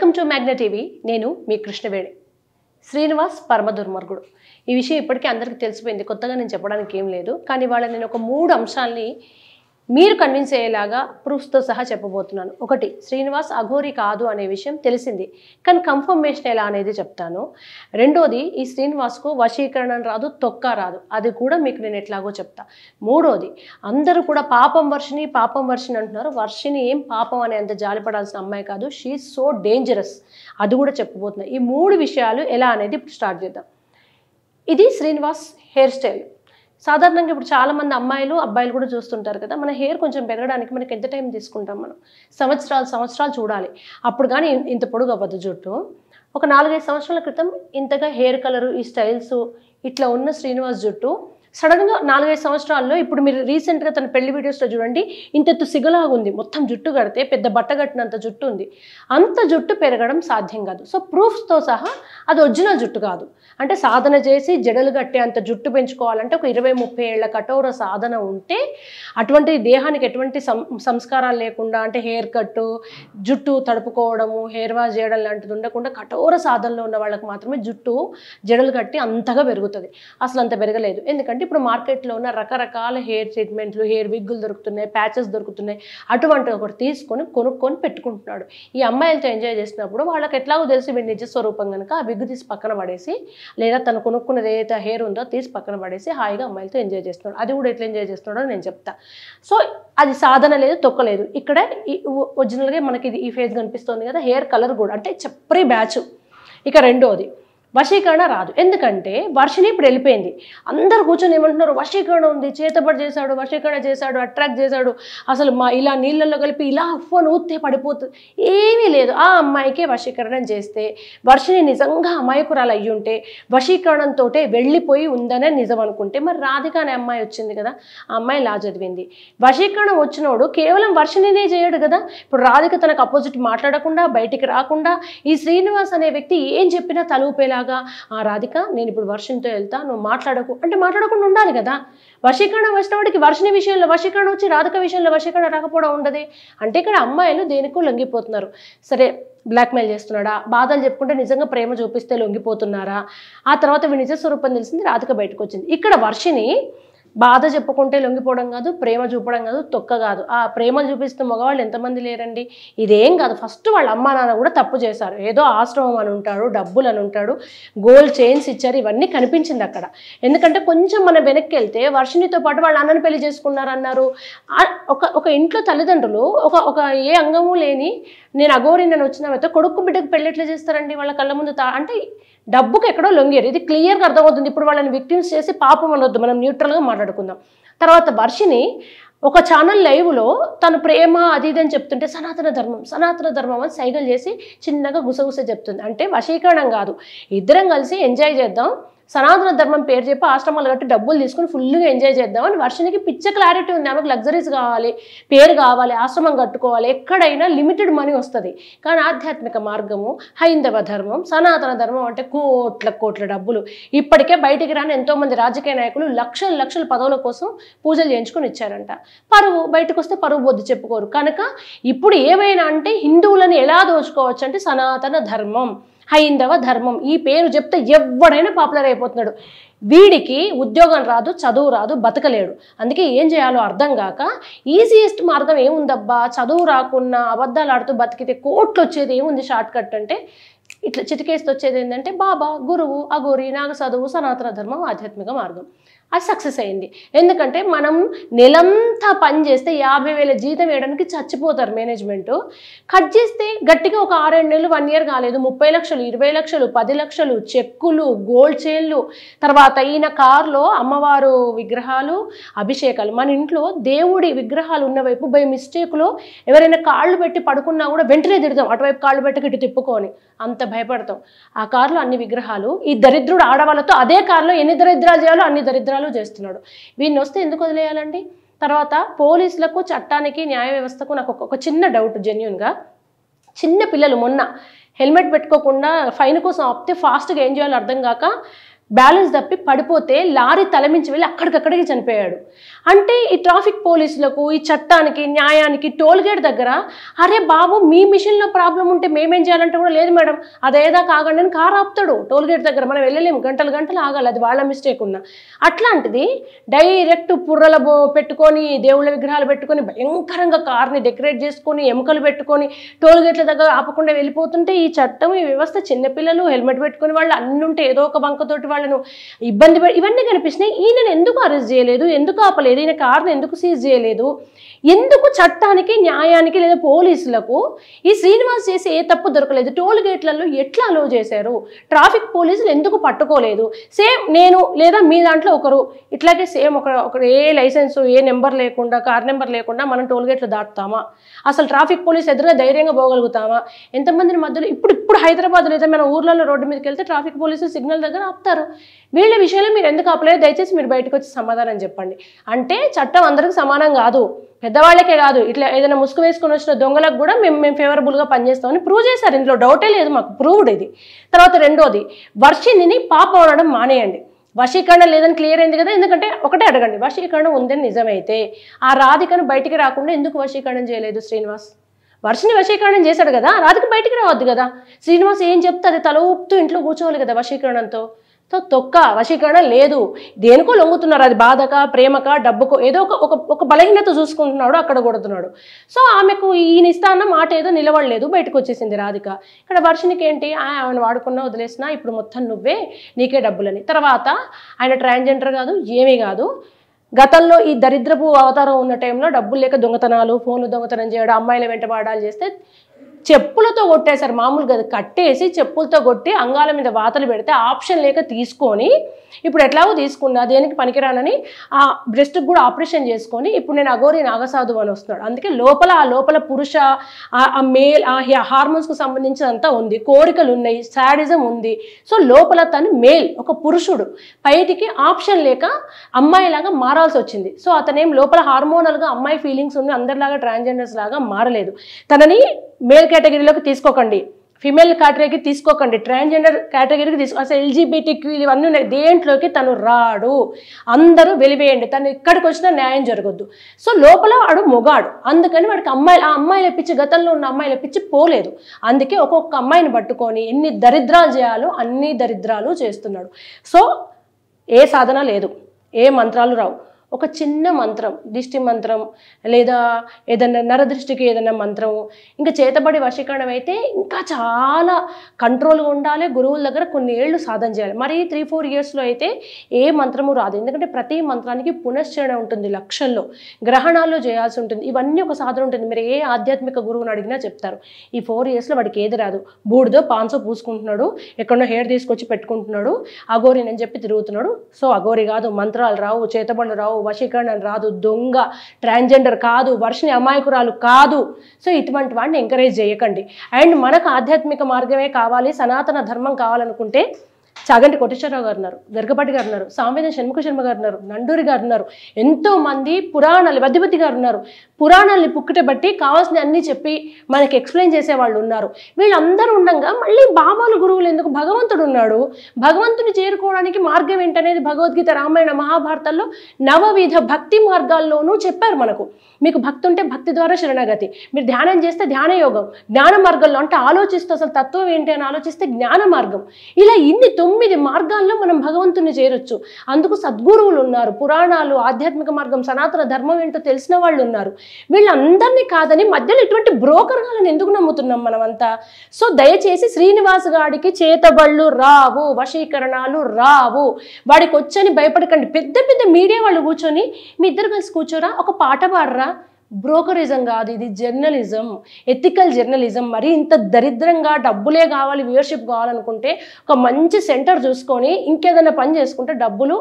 Welcome to Magna TV. నేను మీ కృష్ణవేణి. శ్రీనివాస్ పరమ దుర్మార్గుడు. ఈ విషయం ఇప్పటికీ అందరికీ తెలిసిపోయింది, కొత్తగా నేను చెప్పడానికి ఏం లేదు. కానీ వాళ్ళ నేను ఒక 3 అంశాలని మీరు కన్విన్స్ అయ్యేలాగా ప్రూఫ్స్తో సహా చెప్పబోతున్నాను. ఒకటి, శ్రీనివాస్ అఘోరి కాదు అనే విషయం తెలిసింది, కానీ కన్ఫర్మేషన్ ఎలా అనేది చెప్తాను. రెండోది, ఈ శ్రీనివాస్కు వశీకరణం రాదు, తొక్క రాదు, అది కూడా మీకు నేను ఎట్లాగో చెప్తా. మూడోది, అందరూ కూడా పాపం వర్షిని అంటున్నారు. వర్షిని ఏం పాపం అనే అంత జాలిపడాల్సిన అమ్మాయి కాదు, షీ సో డేంజరస్, అది కూడా చెప్పబోతున్నా. ఈ 3 విషయాలు ఎలా అనేది ఇప్పుడు స్టార్ట్ చేద్దాం. ఇది శ్రీనివాస్ హెయిర్ స్టైల్. సాధారణంగా ఇప్పుడు చాలామంది అమ్మాయిలు అబ్బాయిలు కూడా చూస్తుంటారు కదా, మన హెయిర్ కొంచెం పెరగడానికి మనకి ఎంత టైం తీసుకుంటాం, మనం సంవత్సరాలు చూడాలి, అప్పుడు కానీ ఇంత పొడుగు అవ్వదు జుట్టు. ఒక 4-5 సంవత్సరాల క్రితం ఇంతగా హెయిర్ కలరు, ఈ స్టైల్స్ ఇట్లా ఉన్న శ్రీనివాస్ జుట్టు సడన్గా 4-5 సంవత్సరాల్లో, ఇప్పుడు మీరు రీసెంట్గా తన పెళ్లి వీడియోస్లో చూడండి, ఇంతెత్తు సిగలాగా ఉంది, మొత్తం జుట్టు కడితే పెద్ద బట్ట కట్టినంత జుట్టు ఉంది. అంత జుట్టు పెరగడం సాధ్యం కాదు. సో ప్రూఫ్స్తో సహా అది ఒరిజినల్ జుట్టు కాదు. అంటే సాధన చేసి జడలు కట్టే అంత జుట్టు పెంచుకోవాలంటే ఒక 20-30 ఏళ్ల కఠోర సాధన ఉంటే, అటువంటి దేహానికి ఎటువంటి సంస్కారాలు లేకుండా, అంటే హెయిర్ కట్టు, జుట్టు తడుపుకోవడము, హెయిర్ వాష్ చేయడం లాంటిది ఉండకుండా కఠోర సాధనలో ఉన్న వాళ్ళకి మాత్రమే జుట్టు జడలు కట్టి అంతగా పెరుగుతుంది. అసలు అంత పెరగలేదు. ఎందుకంటే ఇప్పుడు మార్కెట్లో ఉన్న రకరకాల హెయిర్ ట్రీట్మెంట్లు, హెయిర్ విగ్గులు దొరుకుతున్నాయి, ప్యాచెస్ దొరుకుతున్నాయి, అటువంటి ఒకటి తీసుకొని కొనుక్కొని పెట్టుకుంటున్నాడు. ఈ అమ్మాయిలతో ఎంజాయ్ చేసినప్పుడు వాళ్ళకి ఎట్లాగో తెలిసి వీడి నిజ స్వరూపం కనుక ఆ విగ్గు తీసి పక్కన పడేసి, లేదా తను కొనుక్కున్నది ఏదైతే హెయిర్ ఉందో తీసి పక్కన పడేసి హాయిగా అమ్మాయిలతో ఎంజాయ్ చేస్తున్నాడు. అది కూడా ఎట్లా ఎంజాయ్ చేస్తున్నాడో నేను చెప్తా. సో అది సాధన లేదు, తొక్కలేదు. ఇక్కడ ఒరిజినల్గా మనకి ఈ ఫేజ్ కనిపిస్తుంది కదా, హెయిర్ కలర్ కూడా అంటే చప్పరి బ్యాచ్. ఇక రెండోది, వశీకరణ రాదు. ఎందుకంటే వర్షిని ఇప్పుడు వెళ్ళిపోయింది. అందరు కూర్చొని ఏమంటున్నారు, వశీకరణ ఉంది, చేతబడి చేశాడు, వశీకరణ చేశాడు, అట్రాక్ట్ చేశాడు, అసలు ఇలా నీళ్ళల్లో కలిపి ఇలా ఫోన్ ఊతే పడిపోతుంది. ఏమీ లేదు. ఆ అమ్మాయికే వశీకరణం చేస్తే వర్షిని నిజంగా అమాయకురాలు అయ్యి ఉంటే, వశీకరణంతో వెళ్ళిపోయి ఉందనే నిజం అనుకుంటే, మరి రాధిక అనే అమ్మాయి వచ్చింది కదా, ఆ అమ్మాయి లా చదివింది. వశీకరణం వచ్చినోడు కేవలం వర్షినినే చేయడు కదా. ఇప్పుడు రాధిక తనకు అపోజిట్ మాట్లాడకుండా, బయటికి రాకుండా, ఈ శ్రీనివాస్ అనే వ్యక్తి ఏం చెప్పినా తలూపేలా, ఆ రాధిక నేను ఇప్పుడు వర్షంతో వెళ్తా, నువ్వు మాట్లాడకు అంటే మాట్లాడకుండా ఉండాలి కదా. వశీకరణ వచ్చిన వాడికి వర్షిని విషయంలో వశీకరణ వచ్చి రాధిక విషయంలో వశీకరణ రాకపోవడం ఉండదు. అంటే ఇక్కడ అమ్మాయిలు దేనికో లొంగిపోతున్నారు. సరే, బ్లాక్మెయిల్ చేస్తున్నాడా, బాధలు చెప్పుకుంటే నిజంగా ప్రేమ చూపిస్తే లొంగిపోతున్నారా, ఆ తర్వాత నిజ స్వరూపం తెలిసింది, రాధిక బయటకు వచ్చింది. ఇక్కడ వర్షిని బాధ చెప్పుకుంటే లొంగిపోవడం కాదు, ప్రేమ చూపడం కాదు, తొక్క కాదు. ఆ ప్రేమలు చూపిస్తున్న మగవాళ్ళు ఎంతమంది లేరండి. ఇదేం కాదు, ఫస్ట్ వాళ్ళ అమ్మా నాన్న కూడా తప్పు చేశారు. ఏదో ఆశ్రమం అని ఉంటాడు, డబ్బులు అని ఉంటాడు, గోల్డ్ చైన్స్ ఇచ్చారు, ఇవన్నీ కనిపించింది అక్కడ. ఎందుకంటే కొంచెం మనం వెనక్కి వెళ్తే వర్షినితో పాటు వాళ్ళ అన్నని పెళ్లి చేసుకున్నారన్నారు. ఒక ఇంట్లో తల్లిదండ్రులు ఒక ఏ అంగము లేని నేను అఘోరి నేను వచ్చిన కొడుకు బిడ్డకు పెళ్లి ఎట్లా చేస్తారండి వాళ్ళ కళ్ళ ముందు? అంటే డబ్బుకి ఎక్కడో లొంగారు, ఇది క్లియర్గా అర్థమవుతుంది. ఇప్పుడు వాళ్ళని విక్టిమ్స్ చేసి పాపం అనొద్దు, మనం న్యూట్రల్గా మాట్లాడుకుందాం. తర్వాత వర్షిని ఒక ఛానల్ లైవ్లో తను ప్రేమ అది ఇది అని చెప్తుంటే సనాతన ధర్మం అని సైగలు చేసి చిన్నగా గుసగుస చెప్తుంది. అంటే వశీకరణం కాదు, ఇద్దరం కలిసి ఎంజాయ్ చేద్దాం, సనాతన ధర్మం పేరు చెప్పి ఆశ్రమాలు కట్టి డబ్బులు తీసుకుని ఫుల్గా ఎంజాయ్ చేద్దామని వర్షినికి పిచ్చ క్లారిటీ ఉంది. ఆమెకు లగ్జరీస్ కావాలి, పేరు కావాలి, ఆశ్రమం కట్టుకోవాలి, ఎక్కడైనా లిమిటెడ్ మనీ వస్తుంది. కానీ ఆధ్యాత్మిక మార్గము, హైందవ ధర్మం, సనాతన ధర్మం అంటే కోట్ల డబ్బులు. ఇప్పటికే బయటికి రాని ఎంతోమంది రాజకీయ నాయకులు లక్షల పదవుల కోసం పూజలు చేయించుకొని ఇచ్చారంట. పరువు బయటకు వస్తే పరువు బొద్దు చెప్పుకోరు. కనుక ఇప్పుడు ఏమైనా అంటే హిందువులను ఎలా దోచుకోవచ్చు అంటే సనాతన ధర్మం, హైందవ ధర్మం, ఈ పేరు చెప్తే ఎవడైనా పాపులర్ అయిపోతున్నాడు. వీడికి ఉద్యోగం రాదు, చదువు రాదు, బతకలేడు. అందుకే ఏం చేయాలో అర్థం కాక ఈజియెస్ట్ మార్గం ఏముందబ్బా, చదువు రాకున్నా అబద్ధాలు ఆడుతూ బతికితే కోట్లు వచ్చేది ఏముంది షార్ట్ కట్ అంటే, ఇట్లా చిటికేస్తూ వచ్చేది ఏంటంటే బాబా, గురువు, అఘోరి, నాగ చదువు, సనాతన ధర్మం, ఆధ్యాత్మిక మార్గం. అది సక్సెస్ అయింది. ఎందుకంటే మనం నెలంతా పని చేస్తే 50,000 జీతం వేయడానికి చచ్చిపోతారు మేనేజ్మెంట్. కట్ చేస్తే గట్టిగా ఒక 6-7 నెలలు 1 ఇయర్ కాలేదు, 30 లక్షలు, 20 లక్షలు, 10 లక్షలు, చెక్కులు, గోల్డ్ చైన్లు, తర్వాత ఈయన కారులో అమ్మవారు విగ్రహాలు, అభిషేకాలు. మన ఇంట్లో దేవుడి విగ్రహాలు ఉన్న వైపు బై మిస్టేక్లో ఎవరైనా కాళ్ళు పెట్టి పడుకున్నా కూడా వెంటనే తిడతాం, అటువైపు కాళ్ళు పెట్టి ఇటు తిప్పుకొని, అంత భయపడతాం. ఆ కారులో అన్ని విగ్రహాలు, ఈ దరిద్రుడు ఆడవాళ్ళతో అదే కారులో ఎన్ని దరిద్రాలు చేయాలో అన్ని దరిద్రాలు చేస్తున్నాడు. వీడిని వస్తే ఎందుకు వదిలేయాలండి? తర్వాత పోలీసులకు, చట్టానికి, న్యాయ వ్యవస్థకు నాకు ఒక చిన్న డౌట్ జెన్యూన్గా. చిన్న పిల్లలు మొన్న హెల్మెట్ పెట్టుకోకుండా ఫైన్ కోసం ఆపితే ఫాస్ట్గా ఏం చేయాలో అర్థం కాక బ్యాలెన్స్ తప్పి పడిపోతే లారీ తలమించి వెళ్ళి అక్కడికక్కడికి చనిపోయాడు. అంటే ఈ ట్రాఫిక్ పోలీసులకు, ఈ చట్టానికి, న్యాయానికి, టోల్ గేట్ దగ్గర అరే బాబు మీ మిషన్లో ప్రాబ్లం ఉంటే మేమేం చేయాలంటే కూడా లేదు మేడం అదేదా కాగండి అని కారు ఆపుతాడు టోల్ గేట్ దగ్గర. మనం వెళ్ళలేము, గంటలు గంటలు ఆగాలి, అది వాళ్ళ మిస్టేక్ ఉన్నా. అట్లాంటిది డైరెక్ట్ పుర్రల పెట్టుకొని, దేవుళ్ళ విగ్రహాలు పెట్టుకొని, భయంకరంగా కార్ని డెకరేట్ చేసుకొని, ఎముకలు పెట్టుకొని టోల్ గేట్ల దగ్గర ఆపకుండా వెళ్ళిపోతుంటే ఈ చట్టం, ఈ వ్యవస్థ, చిన్నపిల్లలు హెల్మెట్ పెట్టుకుని వాళ్ళు అన్నుంటే ఏదో ఒక బంకతోటి వాళ్ళను ఇబ్బంది ఇవన్నీ కనిపిస్తున్నాయి. ఈయనను ఎందుకు అరెస్ట్ చేయలేదు, ఎందుకు ఆపలేదు, ఈయన కార్ని ఎందుకు సీజ్ చేయలేదు, ఎందుకు చట్టానికి, న్యాయానికి లేదా పోలీసులకు ఈ శ్రీనివాస్ చేసి ఏ తప్పు దొరకలేదు, టోల్ గేట్లలో ఎట్లా అలో చేశారు, ట్రాఫిక్ పోలీసులు ఎందుకు పట్టుకోలేదు, సేమ్ నేను లేదా మీ దాంట్లో ఒకరు ఇట్లాగే సేమ్ ఒక ఏ లైసెన్స్, ఏ నెంబర్ లేకుండా, కార్ నెంబర్ లేకుండా మనం టోల్ గేట్లు దాటుతామా, అసలు ట్రాఫిక్ పోలీస్ ఎదురుగా ధైర్యంగా పోగలుగుతామా, ఎంతమందిని మధ్యలో ఇప్పుడు హైదరాబాద్ లేదా మన ఊర్లలో రోడ్డు మీదకి వెళ్తే ట్రాఫిక్ పోలీసులు సిగ్నల్ దగ్గర ఆపుతారు. వీళ్ళ విషయంలో మీరు ఎందుకు ఆపలేదు, దయచేసి మీరు బయటకు వచ్చి సమాధానం చెప్పండి. అంటే చట్టం అందరికి సమానం కాదు, పెద్దవాళ్ళకే కాదు, ఇట్లా ఏదైనా ముసుగు వేసుకొని వచ్చిన దొంగలకు కూడా మేము ఫేవరబుల్గా పనిచేస్తామని ప్రూవ్ చేశారు. ఇందులో డౌటే లేదు, మాకు ప్రూవ్డ్ ఇది. తర్వాత రెండోది, వర్షిణిని పాపం అనడం మానేయండి. వశీకరణ లేదని క్లియర్ అయింది కదా. ఎందుకంటే ఒకటే అడగండి, వశీకరణ ఉందని నిజమైతే ఆ రాధికను బయటికి రాకుండా ఎందుకు వశీకరణం చేయలేదు శ్రీనివాస్? వర్షిని వశీకరణం చేశాడు కదా, రాధిక బయటికి రావద్దు కదా. శ్రీనివాస్ ఏం చెప్తే అది తల ఊపుతూ ఇంట్లో కూర్చోవాలి కదా వశీకరణంతో. సో తొక్క వశీకరణ లేదు, దేనికో లొంగుతున్నారు, అది బాధక, ప్రేమక, డబ్బుకో, ఏదో ఒక బలహీనత చూసుకుంటున్నాడు, అక్కడ కొడుతున్నాడు. సో ఆమెకు ఈయన ఇస్తాన్న మాట ఏదో నిలబడలేదు, బయటకు వచ్చేసింది రాధిక. ఇక్కడ వర్షినికి ఏంటి, ఆమెను వాడుకున్నా వదిలేసినా ఇప్పుడు మొత్తం నువ్వే, నీకే డబ్బులని. తర్వాత ఆయన ట్రాన్స్జెండర్ కాదు, ఏమీ కాదు. గతంలో ఈ దరిద్రపు అవతారం ఉన్న టైంలో డబ్బులు లేక దొంగతనాలు, ఫోన్లు దొంగతనం చేయడం, అమ్మాయిల వెంట పాడాలు చేస్తే చెప్పులతో కొట్టేశారు. మామూలుగా కట్టేసి చెప్పులతో కొట్టి అంగాల మీద వాతలు పెడితే ఆప్షన్ లేక తీసుకొని, ఇప్పుడు ఎట్లాగో తీసుకున్నా దేనికి పనికిరానని ఆ బ్రెస్ట్కి కూడా ఆపరేషన్ చేసుకొని ఇప్పుడు నేను అఘోరి నాగసాధు అని వస్తున్నాడు. అందుకే ఆ లోపల పురుష, ఆ మేల్, ఆ హార్మోన్స్కు సంబంధించినంతా ఉంది, కోరికలు ఉన్నాయి, శాడిజం ఉంది. సో లోపల తను మేల్, ఒక పురుషుడు, బయటికి ఆప్షన్ లేక అమ్మాయిలాగా మారాల్సి వచ్చింది. సో అతనేం లోపల హార్మోనల్గా అమ్మాయి ఫీలింగ్స్ ఉంది, అందరిలాగా ట్రాన్స్జెండర్స్ లాగా మారలేదు. తనని మేల్ కేటగిరీలోకి తీసుకోకండి, ఫిమేల్ కేటగిరీకి తీసుకోకండి, ట్రాన్స్జెండర్ కేటగిరీకి తీసుకో, అసలు LGBTQ ఇవన్నీ ఉన్నాయి, దేంట్లోకి తను రాడు. అందరూ వెలివేయండి, తను ఇక్కడికి వచ్చినా న్యాయం జరగొద్దు. సో లోపల వాడు మొగాడు, అందుకని వాడికి ఆ అమ్మాయిలు ఎప్పించి, గతంలో ఉన్న అమ్మాయిలు ఎప్పించి పోలేదు. అందుకే ఒక్కొక్క అమ్మాయిని పట్టుకొని ఎన్ని దరిద్రాలు చేయాలో అన్ని దరిద్రాలు చేస్తున్నాడు. సో ఏ సాధన లేదు, ఏ మంత్రాలు రావు. ఒక చిన్న మంత్రం, దిష్టి మంత్రం లేదా ఏదైనా నరదృష్టికి ఏదైనా మంత్రం, ఇంకా చేతబడి వశీకరణం అయితే ఇంకా చాలా కంట్రోల్గా ఉండాలి. గురువుల దగ్గర కొన్ని ఏళ్ళు సాధన చేయాలి. మరి 3-4 ఇయర్స్లో అయితే ఏ మంత్రము రాదు. ఎందుకంటే ప్రతి మంత్రానికి పునశ్చరణ ఉంటుంది, లక్షల్లో గ్రహణాల్లో చేయాల్సి ఉంటుంది, ఇవన్నీ ఒక సాధన ఉంటుంది. మీరు ఏ ఆధ్యాత్మిక గురువుని అడిగినా చెప్తారు. ఈ 4 ఇయర్స్లో వాడికి ఏది రాదు. బూడిదో పాన్సో పూసుకుంటున్నాడు, ఎక్కడో హెయిర్ తీసుకొచ్చి పెట్టుకుంటున్నాడు, అఘోరిని అని చెప్పి తిరుగుతున్నాడు. సో అఘోరి కాదు, మంత్రాలు రావు, చేతబడులు రావు, వశీకరణ రాదు, దొంగ, ట్రాన్స్జెండర్ కాదు, వర్షిని అమాయకురాలు కాదు. సో ఇటువంటి వాడిని ఎంకరేజ్ చేయకండి. అండ్ మనకు ఆధ్యాత్మిక మార్గమే కావాలి, సనాతన ధర్మం కావాలనుకుంటే చాగంటి కోటేశ్వరరావు గారు ఉన్నారు, గరికపాటి గారు ఉన్నారు, సాంవేద షణ్ముఖ శర్మ గారు ఉన్నారు, నండూరి గారు ఉన్నారు, ఎంతోమంది పురాణాలు, వద్దిపతి గారు ఉన్నారు, పురాణాలని పుక్కుట బట్టి కావాల్సిన అన్నీ చెప్పి మనకి ఎక్స్ప్లెయిన్ చేసే వాళ్ళు ఉన్నారు. వీళ్ళందరూ ఉండగా మళ్ళీ బాబాలు గురువులు ఎందుకు? భగవంతుడు ఉన్నాడు, భగవంతుని చేరుకోవడానికి మార్గం ఏంటనేది భగవద్గీత, రామాయణ, మహాభారతాల్లో నవవిధ భక్తి మార్గాల్లోనూ చెప్పారు మనకు. మీకు భక్తి ఉంటే భక్తి ద్వారా శరణాగతి, మీరు ధ్యానం చేస్తే ధ్యానయోగం, జ్ఞాన మార్గంలో అంటే ఆలోచిస్తూ అసలు తత్వం ఏంటి అని ఆలోచిస్తే జ్ఞాన మార్గం. ఇలా ఇన్ని 9 మార్గాల్లో మనం భగవంతుని చేరొచ్చు. అందుకు సద్గురువులు ఉన్నారు, పురాణాలు, ఆధ్యాత్మిక మార్గం, సనాతన ధర్మం ఏంటో తెలిసిన వాళ్ళు ఉన్నారు. వీళ్ళందరినీ కాదని మధ్యలో ఇటువంటి బ్రోకర్గాలను ఎందుకు నమ్ముతున్నాం మనమంతా? సో దయచేసి శ్రీనివాస్ గాడికి చేతబళ్ళు రావు, వశీకరణాలు రావు, వాడికి వచ్చని భయపడకండి. పెద్ద పెద్ద మీడియా వాళ్ళు కూర్చొని మీ ఇద్దరు కలిసి కూర్చోరా, ఒక పాట పాడరా, బ్రోకరిజం కాదు, ఇది జర్నలిజం, ఎథికల్ జర్నలిజం. మరి ఇంత దరిద్రంగా డబ్బులే కావాలి, వ్యూవర్షిప్ కావాలనుకుంటే ఒక మంచి సెంటర్ చూసుకొని ఇంకేదైనా పని చేసుకుంటే డబ్బులు,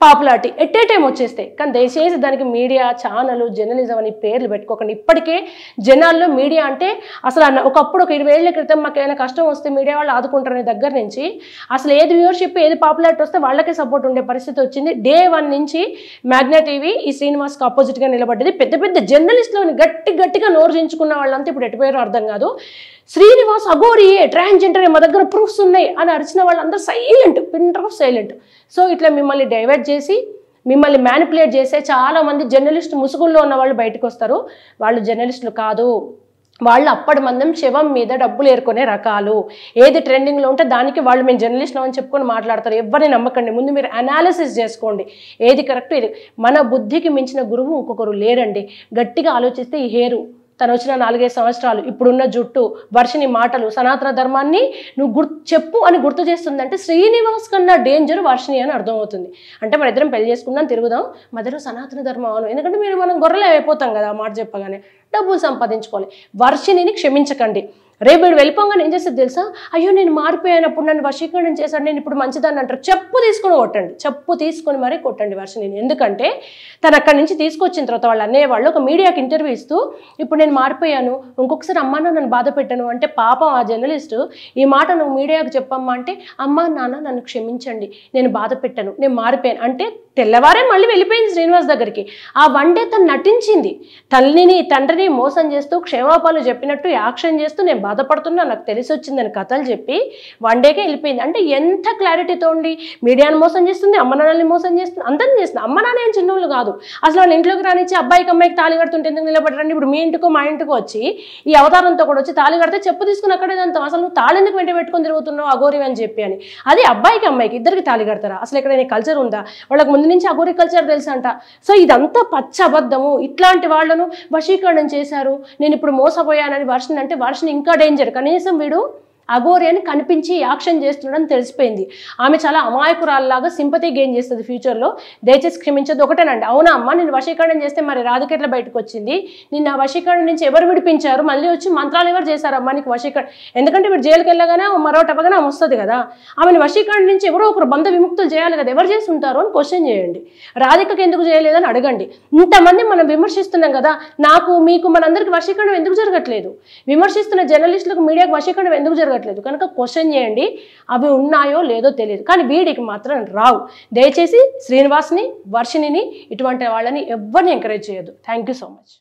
పాపులారిటీ ఎట్ ఏ టైం వచ్చేస్తాయి. కానీ దయచేసి దానికి మీడియా, ఛానల్, జర్నలిజం అని పేర్లు పెట్టుకోకండి. ఇప్పటికే జనాల్లో మీడియా అంటే అసలు ఒకప్పుడు ఒక 20 ఏళ్ల క్రితం మాకు ఏదైనా కష్టం వస్తే మీడియా వాళ్ళు ఆదుకుంటారనే దగ్గర నుంచి అసలు ఏది వ్యూవర్షిప్, ఏది పాపులారిటీ వస్తే వాళ్ళకే సపోర్ట్ ఉండే పరిస్థితి వచ్చింది. Day 1 నుంచి మ్యాగ్నా టీవీ ఈ శ్రీనివాస్కి ఆపోజిట్గా నిలబడ్డది. పెద్ద పెద్ద జర్నలిస్టులని గట్టిగా నోర్జించుకున్న వాళ్ళంతా ఇప్పుడు ఎటుపోయారో అర్థం కాదు. శ్రీనివాస్ అఘోరియే, ట్రాన్స్జెండర్, మా దగ్గర ప్రూఫ్స్ ఉన్నాయి అని అరిచిన వాళ్ళందరూ silent, pin drop silent. So ఇట్లా మిమ్మల్ని డైవర్ట్ చేసి, మిమ్మల్ని మ్యానిపులేట్ చేసే చాలామంది జర్నలిస్ట్ ముసుగుల్లో ఉన్న వాళ్ళు బయటకు వస్తారు. వాళ్ళు జర్నలిస్టులు కాదు, వాళ్ళు అప్పటి మందం శవం మీద డబ్బులు ఏరుకునే రకాలు. ఏది ట్రెండింగ్లో ఉంటే దానికి వాళ్ళు మేము జర్నలిస్టులు అని చెప్పుకొని మాట్లాడతారు. ఎవరిని నమ్మకండి, ముందు మీరు అనాలిసిస్ చేసుకోండి ఏది కరెక్ట్. ఇది మన బుద్ధికి మించిన గురువు ఇంకొకరు లేరండి. గట్టిగా ఆలోచిస్తే ఈ హేరు, తను వచ్చిన 4-5 సంవత్సరాలు, ఇప్పుడున్న జుట్టు, వర్షిని మాటలు, సనాతన ధర్మాన్ని నువ్వు చెప్పు అని గుర్తు చేస్తుందంటే శ్రీనివాస్ కన్నా డేంజర్ వర్షిని అని అర్థమవుతుంది. అంటే మన ఇద్దరం పెళ్లి చేసుకుందాం, తిరుగుదాం, మధ్యలో సనాతన ధర్మం అను. ఎందుకంటే మనం గొర్రెలు అయిపోతాం కదా ఆ మాట చెప్పగానే. డబ్బులు సంపాదించుకోవాలి. వర్షిని క్షమించకండి. రేపు వీడు వెళ్ళిపోగానే ఏం చేస్తుంది తెలుసా? అయ్యో నేను మారిపోయానప్పుడు నన్ను వశీకరణం చేశాడు, నేను ఇప్పుడు మంచిదాన్ని అంటారు. చెప్పు తీసుకొని కొట్టండి, చెప్పు తీసుకొని మరీ కొట్టండి వర్షిని. ఎందుకంటే తను అక్కడి నుంచి తీసుకొచ్చిన తర్వాత వాళ్ళు అనేవాళ్ళు ఒక మీడియాకి ఇంటర్వ్యూ ఇస్తూ, ఇప్పుడు నేను మారిపోయాను, ఇంకొకసారి అమ్మా నన్ను బాధ పెట్టాను అంటే, పాపం ఆ జర్నలిస్టు ఈ మాట నువ్వు మీడియాకు చెప్పమ్మా అంటే, అమ్మా నాన్న నన్ను క్షమించండి, నేను బాధ పెట్టాను, నేను మారిపోయాను అంటే తెల్లవారే మళ్ళీ వెళ్ళిపోయింది శ్రీనివాస్ దగ్గరికి. ఆ వన్ డే తను నటించింది. తల్లిని తండ్రిని మోసం చేస్తూ క్షమాపణలు చెప్పినట్టు యాక్షన్ చేస్తూ, నేను బాధపడుతున్నా నాకు తెలిసి వచ్చిందని కథలు చెప్పి వన్ డేకే వెళ్ళిపోయింది. అంటే ఎంత క్లారిటీతో ఉండి మీడియాను మోసం చేస్తుంది, అమ్మ నాన్నని మోసం చేస్తుంది, అందరిని చేస్తుంది. అమ్మ నాన్న ఏం చిన్నోళ్ళు కాదు. అసలు వాళ్ళ ఇంట్లోకి రానిచ్చి అబ్బాయికి అమ్మాయికి తాళి కడుతుంటే ఎందుకు నిలబడరండి? ఇప్పుడు మీ ఇంటికో మా ఇంటికో వచ్చి ఈ అవతారంతో కూడా వచ్చి తాళి కడితే చెప్పు తీసుకుని అక్కడేదంతా, అసలు నువ్వు తాళి ఎందుకు వెంట పెట్టుకొని తిరుగుతున్నావు అఘోరి అని చెప్పి అని. అది అబ్బాయికి అమ్మాయికి ఇద్దరికి తాళి కడతారా? అసలు ఎక్కడైనా కల్చర్ ఉందా? వాళ్ళకి ముందు నుంచి అఘోరి కల్చర్ తెలుసు అంట. సో ఇదంతా పచ్చ అబద్ధము. ఇట్లాంటి వాళ్ళను వశీకరణం చేశారు, నేను ఇప్పుడు మోసపోయానని వర్షిని అంటే వర్షిని ఇంకా డేంజర్. కనీసం వీడు అఘోరి అని కనిపించి యాక్షన్ చేస్తున్నాడని తెలిసిపోయింది. ఆమె చాలా అమాయకురాల్లాగా సింపతి గెయిన్ చేస్తుంది ఫ్యూచర్లో. దయచేసి క్షమించదు. ఒకటేనండి, అవునా అమ్మ నేను వశీకరణం చేస్తే మరి రాధికెట్లా బయటకు వచ్చింది? నిన్న వశీకరణ నుంచి ఎవరు విడిపించారు? మళ్ళీ వచ్చి మంత్రాలు ఎవరు చేశారమ్మా నీకు వశీకరణ? ఎందుకంటే వీడు జైలుకి వెళ్ళగానే మరొకటి అవ్వగానే ఆమె వస్తుంది కదా. ఆమెను వశీకరణ నుంచి ఎవరో ఒకరు బంధ విముక్తులు చేయాలి కదా, ఎవరు చేసి ఉంటారు అని క్వశ్చన్ చేయండి. రాధికకి ఎందుకు చేయలేదని అడగండి. ఇంతమంది మనం విమర్శిస్తున్నాం కదా, నాకు మీకు మనందరికి వశీకరణం ఎందుకు జరగట్లేదు? విమర్శిస్తున్న జర్నలిస్టులకు మీడియాకు వశీకరణం ఎందుకు జరగట్లేదు? కనుక క్వశ్చన్ చేయండి. అవి ఉన్నాయో లేదో తెలియదు, కానీ వీడికి మాత్రం రావు. దయచేసి శ్రీనివాస్ని, వర్షినిని, ఇటువంటి వాళ్ళని ఎవరిని ఎంకరేజ్ చేయొద్దు. Thank you so much.